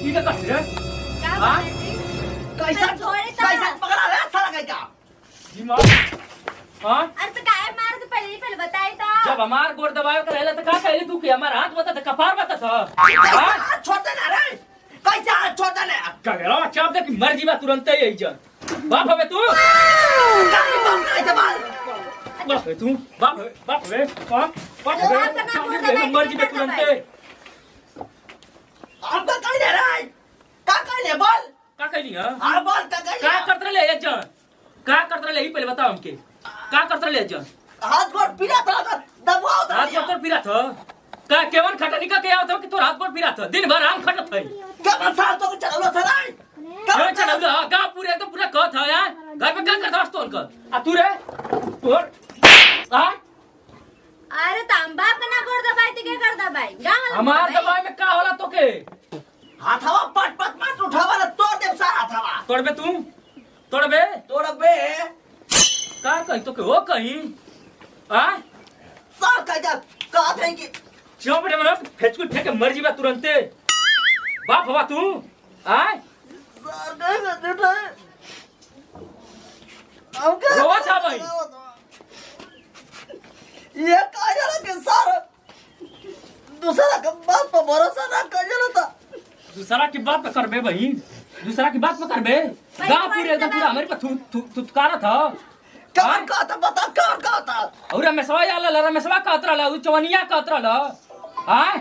ई का कट रे क्या हाँ? बोले जी? कैसा कैसा पकड़ा है सारा कैसा दिमाग हां अरे तो काय मार तो पहले बताई था। जब हमार गोड़ दबाव कर रहला त का कहली तू कि हमार हाथ बता त कपार बता था हां छोड़ ना रे कैसा छोड़ ना कगरा चाप दे कि मर जीवा तुरंत ही जन बाप हवे तू गाड़ी बम नहीं तो बाल बाप है तू बाप हवे हां बाप तो हवे आपका नाम चाप गोड़ दे दबाई मर जीवा के तुरंत दबाई। अब का कहीं रे का कहीं बोल का कहली हां हां बोल का कहीं का करत रहे जन का करत रहे ई पहले बताओ हमके का करत रहे जन हाथ गोड़ पीड़ा था दबाओ हाथ गोड़ पीरा था का केवन खटनी का के आवत हो कि तोर हाथ गोड़ पीरा था दिन भर आम खटत है क्या साल तो चलो था रे क्यों चला गा पूरे तो पूरा कहत है यार घर पे क्या करता तोल कर आ तू रे तोर हां अरे तांबा का ना गोड़ दबाई तो क्या कर दबाई गांव हमार दबाई में का होला तो के हाथवा पट पट मत उठावा ना तोड़ दे सारा हाथवा तोड़बे तू तोड़बे तोड़ बे का कहीं तो के हो कहीं हां सर कहा थे कि क्यों बेटे मना फेचकुल फेंक के मर जीवा तुरंते बाप हवा तू हां सर कहे झूठा है अब क्या रोवा था भाई ये कहा जा रहा कि सर दूसरा का बात पर भरोसा ना कर जा था दूसरा की बात पे करबे भाई दूसरा की बात पे करबे भाई, गांव भाई, पूरे एकदम पूरा हमारे पे तू कारा था कौन कहा था बता कौन कहा था और रमेशवा आला रमेशवा कहत रहला उ चवनिया कहत रहला हां